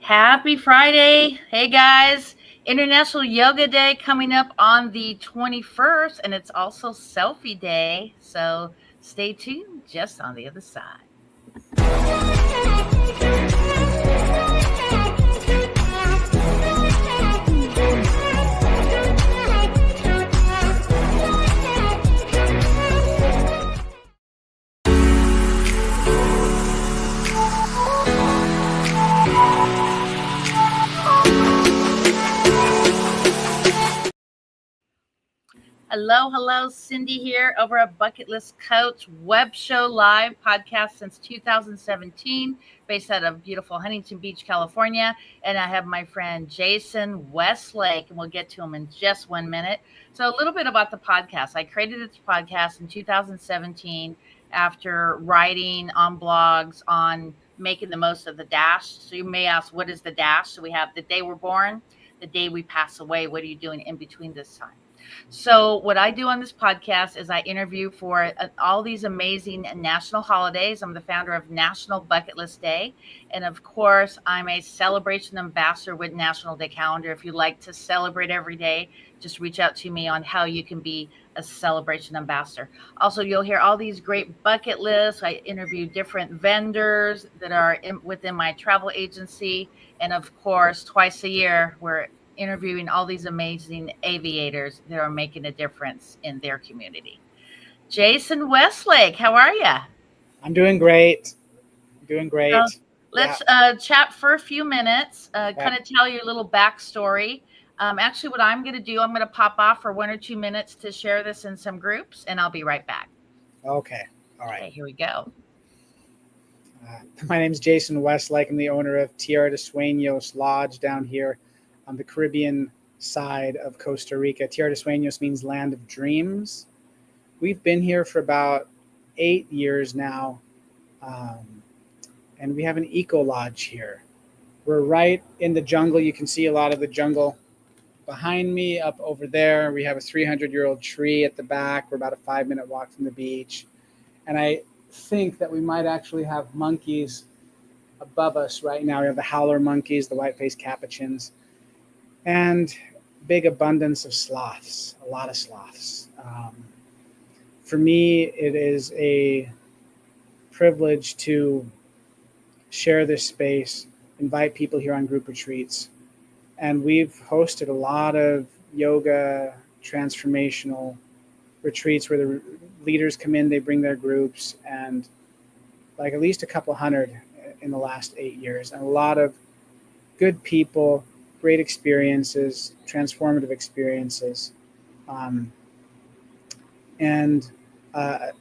Happy Friday. Hey guys, International Yoga Day coming up on the 21st, and it's also Selfie Day. So stay tuned just on the other side. Hello, Cindy here over at Bucket List Coach web show live podcast since 2017, based out of beautiful Huntington Beach, California. And I have my friend Jason Westlake, and we'll get to him in just 1 minute. So, a little bit about the podcast. I created this podcast in 2017 after writing on blogs on making the most of the dash. So, you may ask, what is the dash? So, we have the day we're born, the day we pass away. What are you doing in between this time? So, what I do on this podcast is I interview for all these amazing national holidays. I'm the founder of National Bucket List Day. And of course, I'm a celebration ambassador with National Day Calendar. If you like to celebrate every day, just reach out to me on how you can be a celebration ambassador. Also, you'll hear all these great bucket lists. I interview different vendors that are within my travel agency. And of course, twice a year, we're interviewing all these amazing aviators that are making a difference in their community. Jason Westlake, how are you? I'm doing great. So let's chat for a few minutes, kind of tell your little backstory. Actually, what I'm going to do, I'm going to pop off for 1 or 2 minutes to share this in some groups, and I'll be right back. Okay. All right. Okay, here we go. My name is Jason Westlake. I'm the owner of Tierra de Sueños Lodge down here on the Caribbean side of Costa Rica. Tierra de Sueños means land of dreams. We've been here for about 8 years now, and we have an eco lodge here. We're right in the jungle. You can see a lot of the jungle behind me up over there. We have a 300-year-old tree at the back. We're about a 5-minute walk from the beach. And I think that we might actually have monkeys above us right now. We have the howler monkeys, the white-faced capuchins, and big abundance of sloths, a lot of sloths. For me, it is a privilege to share this space, invite people here on group retreats. And we've hosted a lot of yoga transformational retreats where the leaders come in, they bring their groups, and like at least a couple hundred in the last 8 years. And a lot of good people, great experiences, transformative experiences.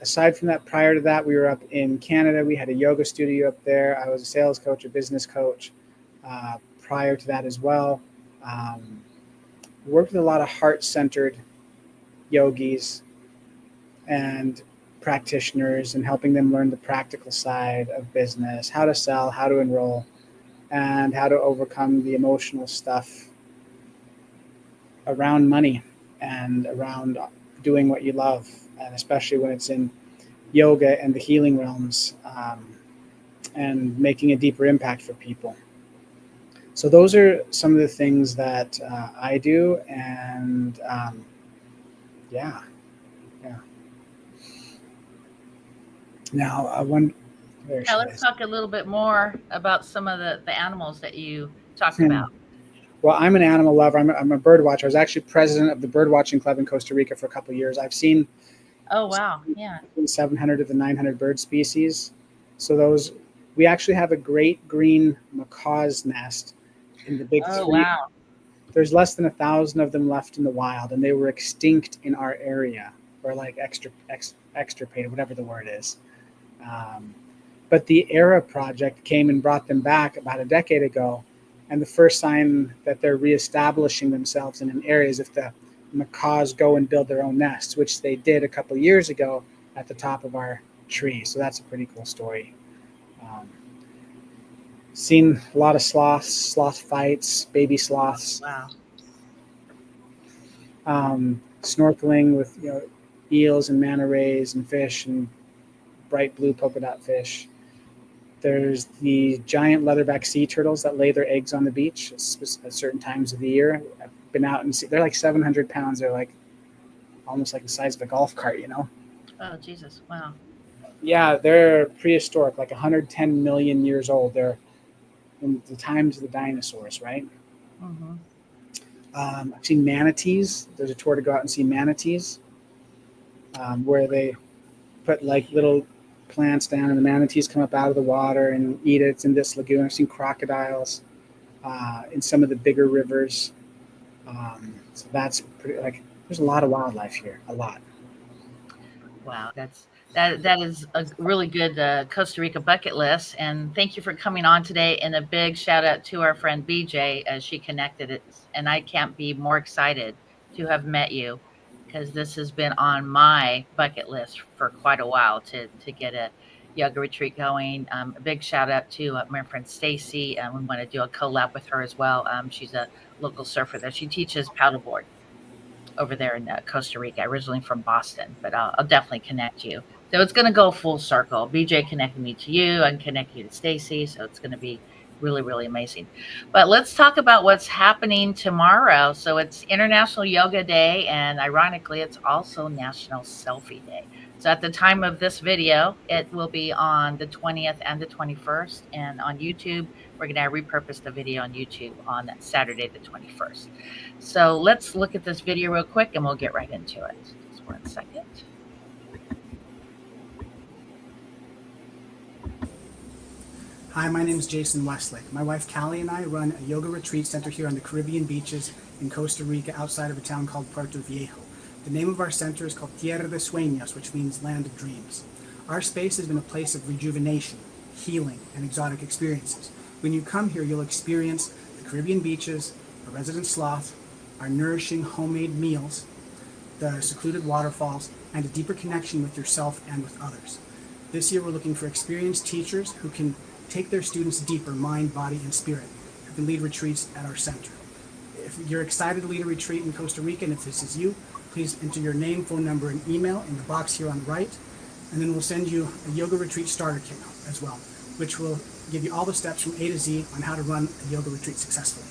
Aside from that, prior to that, we were up in Canada. We had a yoga studio up there. I was a sales coach, a business coach prior to that as well. Worked with a lot of heart-centered yogis and practitioners and helping them learn the practical side of business, how to sell, how to enroll, and how to overcome the emotional stuff around money and around doing what you love, and especially when it's in yoga and the healing realms, and making a deeper impact for people. So those are some of the things that I do, and yeah. Now, Let's talk a little bit more about some of the animals that you talked about. Well, I'm an animal lover. I'm a bird watcher. I was actually president of the bird watching club in Costa Rica for a couple of years. I've seen 700 of the 900 bird species. So we actually have a great green macaw's nest in the big three. Wow. There's less than 1,000 of them left in the wild, and they were extinct in our area, or like extirpated, whatever the word is. But the ERA project came and brought them back about a decade ago. And the first sign that they're reestablishing themselves in an area is if the macaws go and build their own nests, which they did a couple of years ago at the top of our tree. So that's a pretty cool story. Seen a lot of sloth fights, baby sloths. Wow. Snorkeling with eels and manta rays and fish and bright blue polka dot fish. There's the giant leatherback sea turtles that lay their eggs on the beach at certain times of the year. I've been out and see, they're like 700 pounds. They're like almost like the size of a golf cart, you know? Oh, Jesus. Wow. Yeah, they're prehistoric, like 110 million years old. They're in the times of the dinosaurs, right? Mm-hmm. I've seen manatees. There's a tour to go out and see manatees, where they put like little plants down and the manatees come up out of the water and eat it. It's in this lagoon. I've seen crocodiles in some of the bigger rivers. So that's pretty, like, there's a lot of wildlife here, a lot. Wow, that is a really good Costa Rica bucket list. And thank you for coming on today. And a big shout out to our friend BJ as she connected it. And I can't be more excited to have met you because this has been on my bucket list for quite a while to get a yoga retreat going. A big shout out to my friend Stacy. We want to do a collab with her as well. She's a local surfer there. She teaches paddleboard over there in Costa Rica, originally from Boston, but I'll definitely connect you. So it's going to go full circle. BJ connected me to you. I can connect you to Stacy. So it's going to be really, really amazing. But let's talk about what's happening tomorrow. So it's International Yoga Day, and ironically, it's also National Selfie Day. So at the time of this video, it will be on the 20th and the 21st. And on YouTube, we're going to repurpose the video on YouTube on Saturday, the 21st. So let's look at this video real quick and we'll get right into it. Just 1 second. Hi, my name is Jason Westlake. My wife Callie and I run a yoga retreat center here on the Caribbean beaches in Costa Rica outside of a town called Puerto Viejo. The name of our center is called Tierra de Sueños, which means land of dreams. Our space has been a place of rejuvenation, healing, and exotic experiences. When you come here, you'll experience the Caribbean beaches, a resident sloth, our nourishing homemade meals, the secluded waterfalls, and a deeper connection with yourself and with others. This year we're looking for experienced teachers who can take their students deeper, mind, body, and spirit, who can lead retreats at our center. If you're excited to lead a retreat in Costa Rica, and if this is you, please enter your name, phone number, and email in the box here on the right, and then we'll send you a yoga retreat starter kit as well, which will give you all the steps from A to Z on how to run a yoga retreat successfully.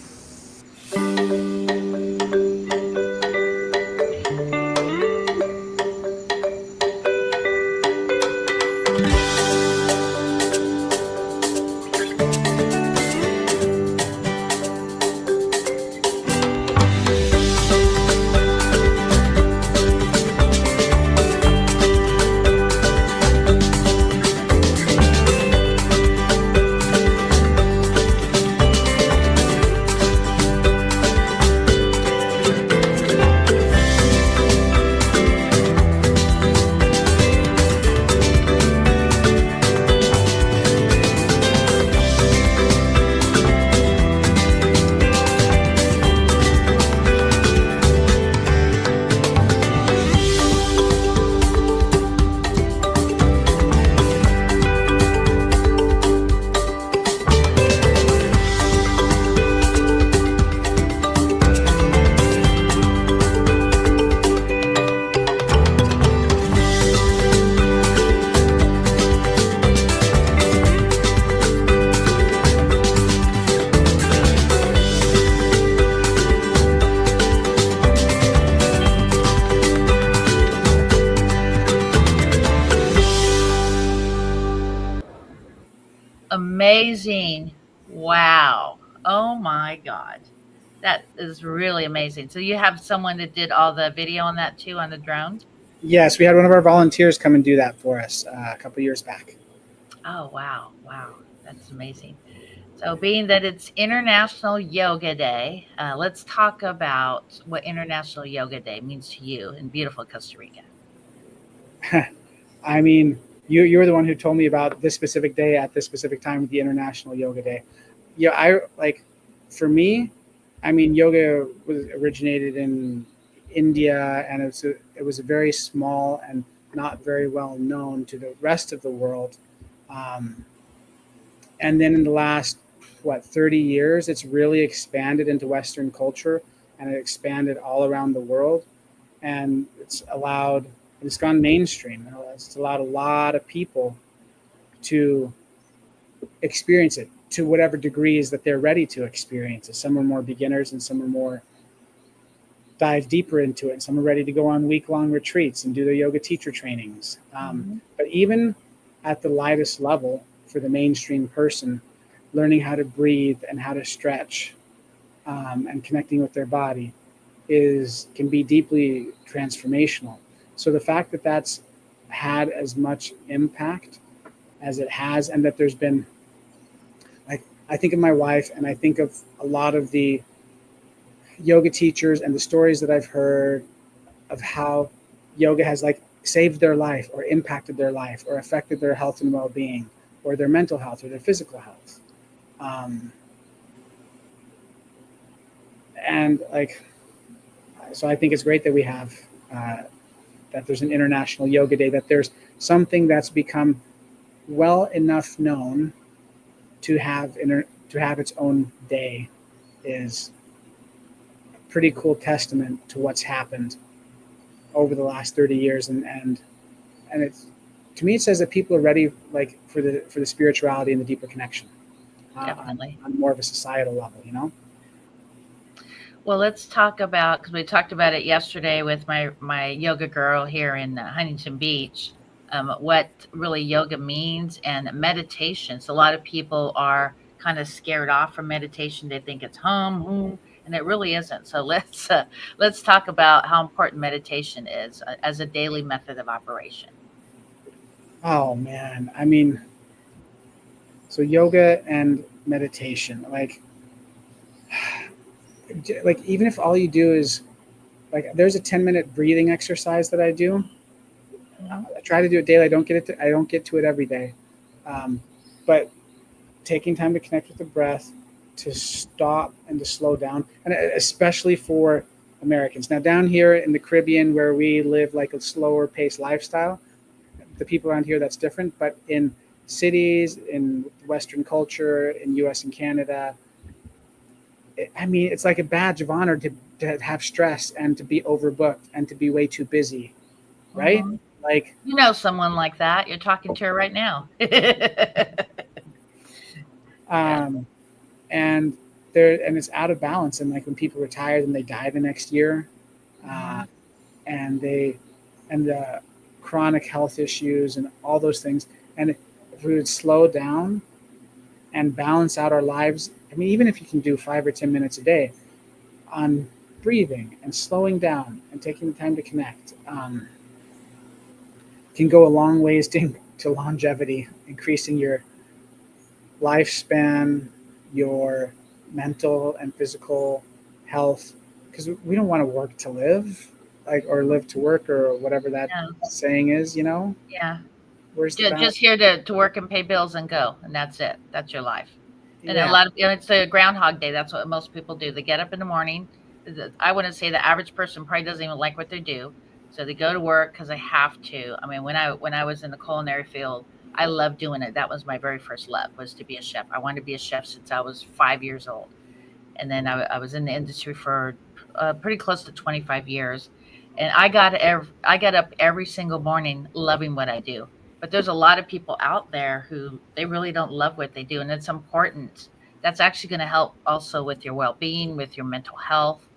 Amazing. Wow. Oh my God. That is really amazing. So you have someone that did all the video on that too, on the drone? Yes, we had one of our volunteers come and do that for us a couple years back. Oh, wow. Wow. That's amazing. So being that it's International Yoga Day, let's talk about what International Yoga Day means to you in beautiful Costa Rica. I mean, you were the one who told me about this specific day at this specific time with the International Yoga Day. Yeah, for me, I mean, yoga was originated in India, and it was a very small and not very well known to the rest of the world. And then in the last 30 years, it's really expanded into Western culture, and it expanded all around the world, and it's gone mainstream. It's allowed a lot of people to experience it to whatever degrees that they're ready to experience it. Some are more beginners and some are more dive deeper into it. And some are ready to go on week-long retreats and do their yoga teacher trainings. But even at the lightest level for the mainstream person, learning how to breathe and how to stretch and connecting with their body can be deeply transformational. So the fact that that's had as much impact as it has, and that there's been, like, I think of my wife and I think of a lot of the yoga teachers and the stories that I've heard of how yoga has like saved their life or impacted their life or affected their health and well-being or their mental health or their physical health. And like, so I think it's great that we have that there's an International Yoga Day, that there's something that's become well enough known to have its own day is a pretty cool testament to what's happened over the last 30 years. And it's, to me, it says that people are ready, like, for the spirituality and the deeper connection Definitely. on more of a societal level, you know? Well, let's talk about, because we talked about it yesterday with my yoga girl here in Huntington Beach, what really yoga means and meditation. So a lot of people are kind of scared off from meditation. They think it's hum, and it really isn't. So let's talk about how important meditation is as a daily method of operation. Oh man, I mean, so yoga and meditation, like even if all you do is, like, there's a 10-minute breathing exercise that I do. Mhm. I try to do it daily. I don't get to it every day, but taking time to connect with the breath, to stop and to slow down, and especially for Americans. Now down here in the Caribbean, where we live like a slower paced lifestyle, the people around here, that's different. But in cities, in Western culture, in U.S. and Canada, I mean, it's like a badge of honor to have stress and to be overbooked and to be way too busy, right? Mhm. Like, You know someone like that. You're talking to her right now. Yeah. um, and and it's out of balance. And like when people retire and they die the next year, uh, Mhm. and the chronic health issues and all those things, and if we would slow down and balance out our lives, I mean, even if you can do 5 or 10 minutes a day on breathing and slowing down and taking the time to connect, can go a long ways to longevity, increasing your lifespan, your mental and physical health. Because we don't want to work to live, like, or live to work, or whatever that Yeah. saying is. You know, Yeah. where's the balance? Just here to work and pay bills and go, and that's it. That's your life. And a Yeah, lot of, it's a Groundhog Day. That's what most people do. They get up in the morning. I wouldn't say the average person probably doesn't even like what they do, so they go to work because they have to. I mean, when I was in the culinary field, I loved doing it. That was my very first love, was to be a chef. I wanted to be a chef since I was 5 years old, and then I was in the industry for pretty close to 25 years. And I got up every single morning loving what I do. But there's a lot of people out there who they really don't love what they do, and it's important. That's actually going to help also with your well-being, with your mental health,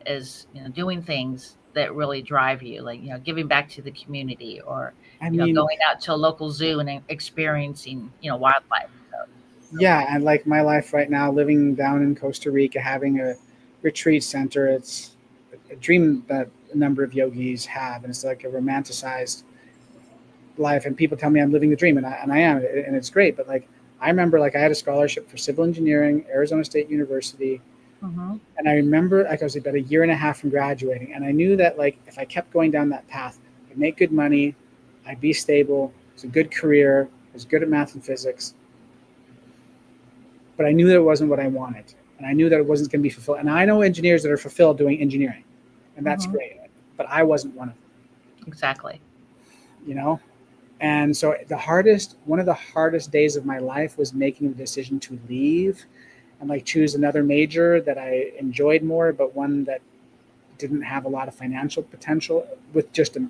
is, doing things that really drive you, like, giving back to the community, or I mean, going out to a local zoo and experiencing, wildlife. So, yeah, and like my life right now, living down in Costa Rica, having a retreat center, it's a dream that a number of yogis have, and it's like a romanticized life. And people tell me I'm living the dream, and I am, and it's great. But like, I remember, like, I had a scholarship for civil engineering, Arizona State University, hmm and I remember, like, I was about a year and a half from graduating, and I knew that, like, if I kept going down that path, I'd make good money, I'd be stable, it's a good career, I was good at math and physics, but I knew that it wasn't what I wanted, and I knew that it wasn't going to be fulfilled. And I know engineers that are fulfilled doing engineering, and that's hmm great, but I wasn't one of them, exactly. you know. And so one of the hardest days of my life was making the decision to leave and like choose another major that I enjoyed more, but one that didn't have a lot of financial potential with just a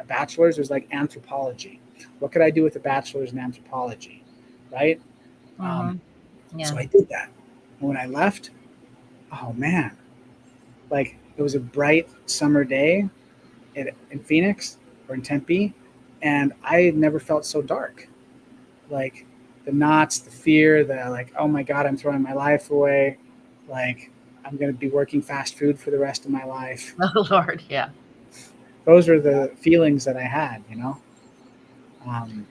bachelor's. It was like anthropology. What could I do with a bachelor's in anthropology, right? So Yeah. I did that. And when I left, oh man, like it was a bright summer day in Phoenix or in Tempe, and I had never felt so dark. Like the knots, the fear, the like, oh my God, I'm throwing my life away. Like I'm going to be working fast food for the rest of my life. Oh Lord, yeah. Those were the feelings that I had, you know. Um,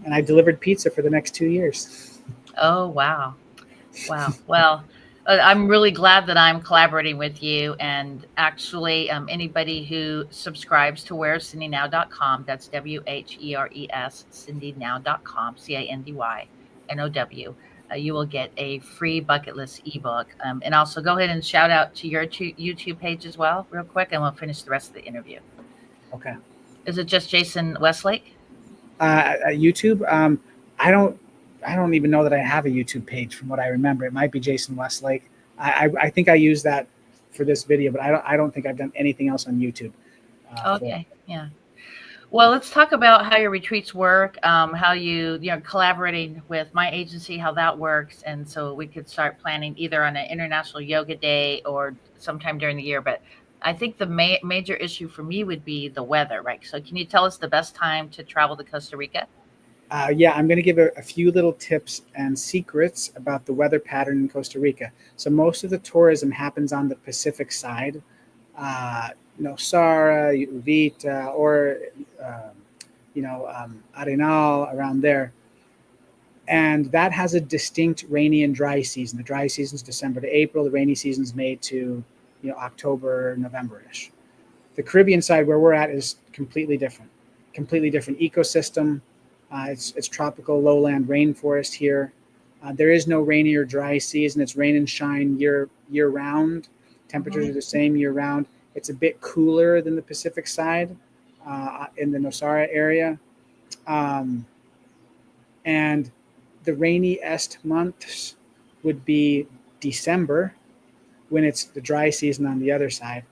and I delivered pizza for the next 2 years. Oh wow. Wow. Well, I'm really glad that I'm collaborating with you. And actually, anybody who subscribes to where'scindynow.com, that's WHERES, cindynow.com, CINDYNOW, you will get a free bucket list ebook. And also go ahead and shout out to your YouTube page as well, real quick, and we'll finish the rest of the interview. Okay. Is it just Jason Westlake? YouTube. I don't even know that I have a YouTube page from what I remember. It might be Jason Westlake. I think I use that for this video, but I don't think I've done anything else on YouTube. For Okay. Yeah. Well, let's talk about how your retreats work, how you know, collaborating with my agency, how that works. And so we could start planning either on an International Yoga Day or sometime during the year. But I think the major issue for me would be the weather, right? So can you tell us the best time to travel to Costa Rica? Yeah, I'm going to give a few little tips and secrets about the weather pattern in Costa Rica. So most of the tourism happens on the Pacific side, uh, Nosara, Uvita, or um, Arenal around there. And that has a distinct rainy and dry season. The dry season is December to April. The rainy season is May to October, November-ish. The Caribbean side where we're at is completely different ecosystem. It's tropical lowland rainforest here. There is no rainy or dry season. It's rain and shine year round. Temperatures are the same year round. It's a bit cooler than the Pacific side in the Nosara area. Um, and the rainiest months would be December when it's the dry season on the other side,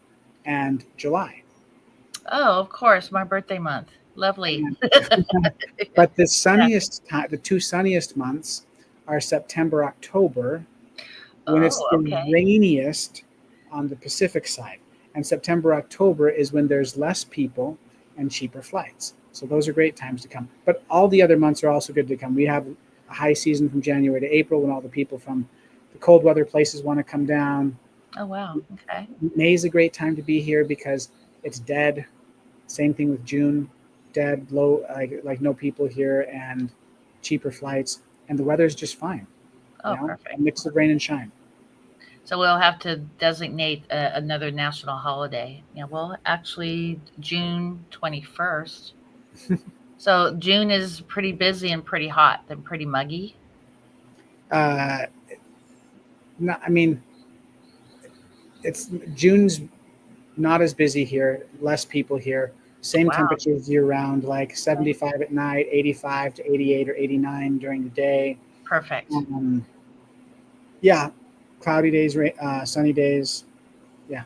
and July. Oh, of course, my birthday month. Lovely. And, but Yeah. the two sunniest months are September, October, when it's Oh, the okay. rainiest on the Pacific side. And September, October is when there's less people and cheaper flights. So those are great times to come. But all the other months are also good to come. We have a high season from January to April when all the people from the cold weather places want to come down. Oh, wow. Okay. May is a great time to be here because it's dead. Same thing with June, dead, low, like no people here, and cheaper flights, and the weather's just fine. Oh, A perfect. mix of rain and shine. So we'll have to designate another national holiday. Yeah, well, actually, June 21st. So June is pretty busy and pretty hot and pretty muggy. Uh, I mean, it's June's not as busy here, less people here. Same Wow, temperatures year round, like 75 at night, 85 to 88 or 89 during the day. perfect. Um, yeah, cloudy days, sunny days. Yeah.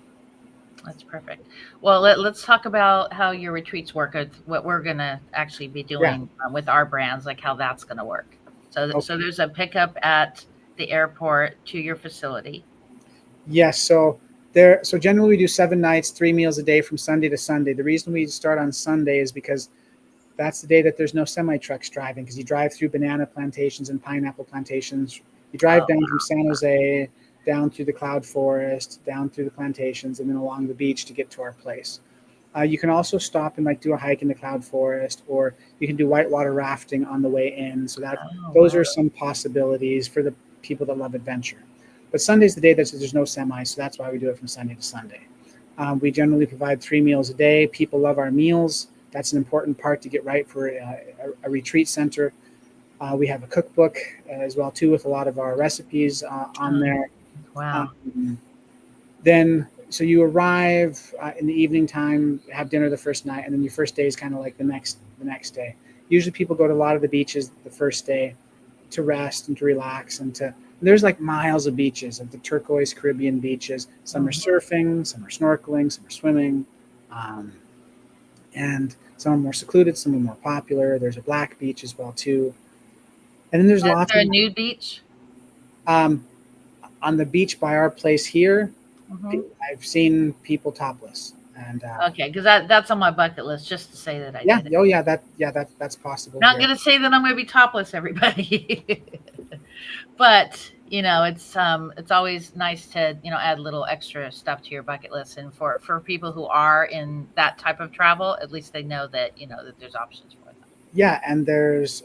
That's perfect. Well, let's talk about how your retreats work, what we're going to actually be Yeah. doing with our brands, like how that's going to work. So Okay. there's a pickup at the airport to your facility. Yes. So generally we do 7 nights, 3 meals a day from Sunday to Sunday. The reason we start on Sunday is because that's the day that there's no semi trucks driving because you drive through banana plantations and pineapple plantations. You drive Oh, down from San Jose, down through the cloud forest, down through the plantations, and then along the beach to get to our place. You can also stop and like do a hike in the cloud forest, or you can do whitewater rafting on the way in. So that oh, those wow. are some possibilities for the people that love adventure. But Sunday's the day that there's no semi, so that's why we do it from Sunday to Sunday. We generally provide 3 meals a day. People love our meals. That's an important part to get right for a retreat center. We have a cookbook as well too, with a lot of our recipes on Oh, there. wow. Um, then so you arrive in the evening time, have dinner the first night, and then your first day is kind of like the next day. Usually people go to a lot of the beaches the first day to rest and to relax and to. There's like miles of beaches of the turquoise Caribbean beaches. Some are Mhm. surfing, some are snorkeling, some are swimming, um, and some are more secluded, some are more popular. There's a black beach as well too. And then there's Is lots there of a nude beach? um, on the beach by our place here. Hmm. I've seen people topless, and Okay, because that's on my bucket list, just to say that I yeah, did it. oh yeah, that's possible Not here. gonna say that I'm gonna be topless, everybody. But it's always nice to add little extra stuff to your bucket list, and for people who are in that type of travel, at least they know that there's options for them. Yeah, and there's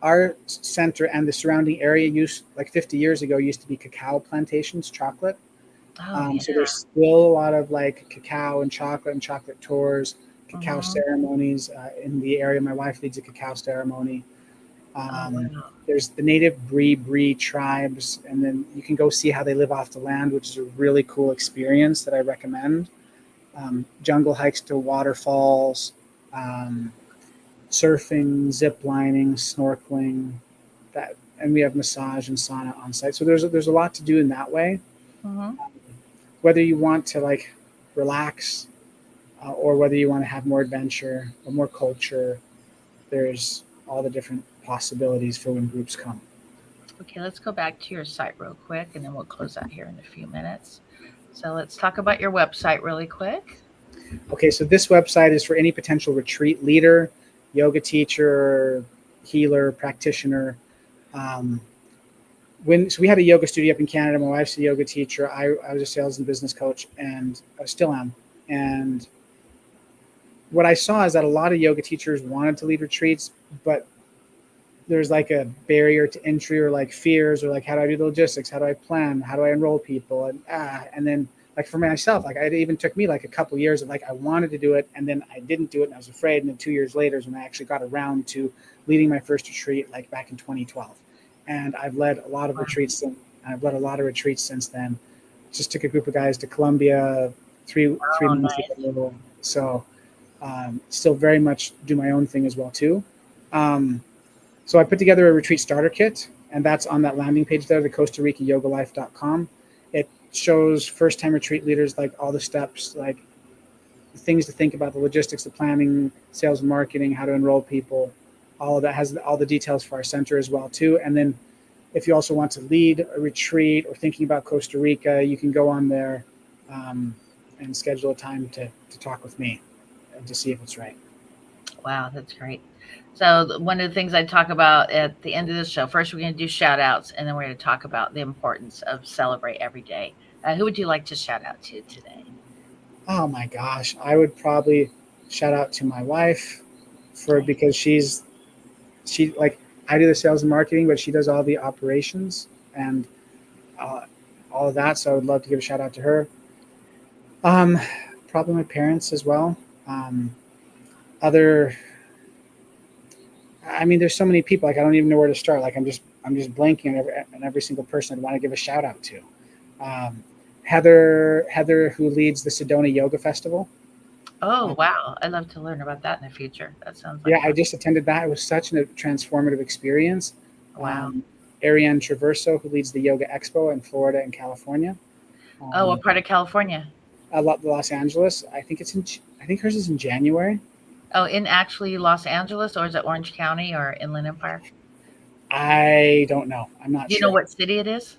our center and the surrounding area used like 50 years ago used to be cacao plantations, chocolate. Oh yeah. So there's still a lot of like cacao and chocolate tours, cacao Hmm. ceremonies in the area. My wife leads a cacao ceremony. Oh Um, wow. there's the native Bree tribes, and then you can go see how they live off the land, which is a really cool experience that I recommend. Jungle hikes to waterfalls, um, surfing, zip lining, snorkeling, that, and we have massage and sauna on site. So there's a lot to do in that way. Hmm. Whether you want to like relax or whether you want to have more adventure or more culture, there's all the different possibilities for when groups come. Okay, let's go back to your site real quick, and then we'll close out here in a few minutes. So let's talk about your website really quick. Okay, so this website is for any potential retreat leader, yoga teacher, healer, practitioner. Um, so we had a yoga studio up in Canada. My wife's a yoga teacher. I was a sales and business coach, and I still am. And what I saw is that a lot of yoga teachers wanted to lead retreats, but there's like a barrier to entry or like fears or like how do I do the logistics? How do I plan? How do I enroll people? And then like for myself, like it even took me like a couple years of like I wanted to do it and then I didn't do it and I was afraid. And then 2 years later is when I actually got around to leading my first retreat like back in 2012. And I've led a lot of Wow. retreats and I've led a lot of retreats since then. Just took a group of guys to Colombia three Oh, months nice. ago. So still very much do my own thing as well too. Um, so I put together a retreat starter kit, and that's on that landing page there, the Costa Rica YogaLife.com. It shows first-time retreat leaders like all the steps, like things to think about, the logistics, the planning, sales and marketing, how to enroll people. All of that has all the details for our center as well too. And then if you also want to lead a retreat or thinking about Costa Rica, you can go on there and schedule a time to talk with me and to see if it's right. Wow, that's great. So one of the things I talk about at the end of this show, first we're going to do shout outs, and then we're going to talk about the importance of celebrate every day. Who would you like to shout out to today? Oh my gosh, I would probably shout out to my wife for Okay. because she like I do the sales and marketing, but she does all the operations and uh, all of that. So I would love to give a shout out to her. Um, Probably my parents as well. Um, other, I mean, there's so many people. Like I don't even know where to start. Like I'm just blanking on every single person I'd want to give a shout out to. Um, Heather, who leads the Sedona Yoga Festival. Oh, wow. I'd love to learn about that in the future. That sounds like Yeah, I fun. just attended that. It was such a transformative experience. Wow. Um, Ariane Traverso, who leads the Yoga Expo in Florida and California. Oh, Um, what part of California? Los Angeles. I think hers is in January. Oh, in actually Los Angeles, or is it Orange County or Inland Empire? I don't know. I'm not Do you know sure. what city it is?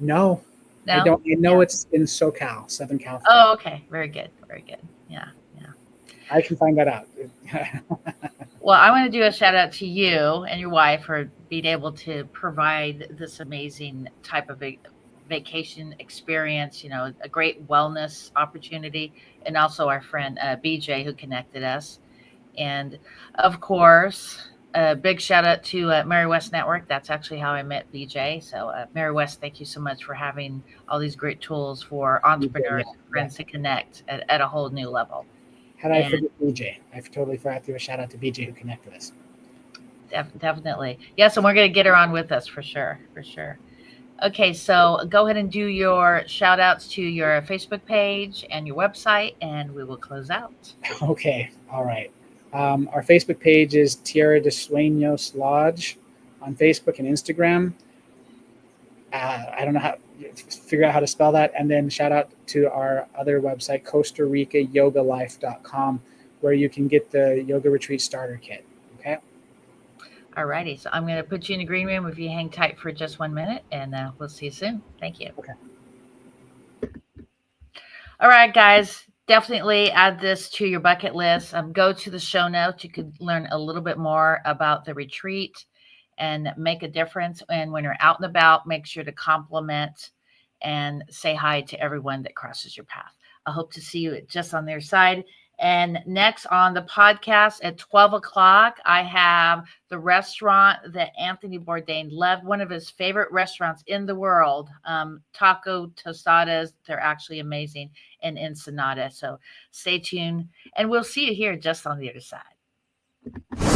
No, I No? don't. I know Yeah. it's in SoCal, Southern California. Oh, okay. Very good. Very good. Yeah. Yeah. I can find that out. Well, I want to do a shout out to you and your wife for being able to provide this amazing type of vacation experience, a great wellness opportunity, and also our friend BJ who connected us. And of course, a big shout out to Mary West Network. That's actually how I met BJ. So, Mary West, thank you so much for having all these great tools for Yeah, entrepreneurs and yeah. friends to connect at a whole new level. How did I And forget BJ? I totally forgot to do a shout out to BJ who connected us. definitely. Yes, and we're going to get her on with us for sure. For sure. Okay, so go ahead and do your shout outs to your Facebook page and your website, and we will close out. Okay, all right. Our Facebook page is Tierra de Sueños Lodge on Facebook and Instagram. I don't know how figure out how to spell that, and then shout out to our other website, Costa Rica YogaLife.com, where you can get the yoga retreat starter kit. Okay. All righty. So I'm going to put you in the green room if you hang tight for just 1 minute, and we'll see you soon. Thank you. Okay. All right, guys. Definitely add this to your bucket list. Go to the show notes. You could learn a little bit more about the retreat and make a difference. And when you're out and about, make sure to compliment and say hi to everyone that crosses your path. I hope to see you just on their side. And next on the podcast at 12 o'clock, I have the restaurant that Anthony Bourdain loved, one of his favorite restaurants in the world, Taco Tostadas. They're actually amazing in Ensenada. So stay tuned, and we'll see you here just on the other side.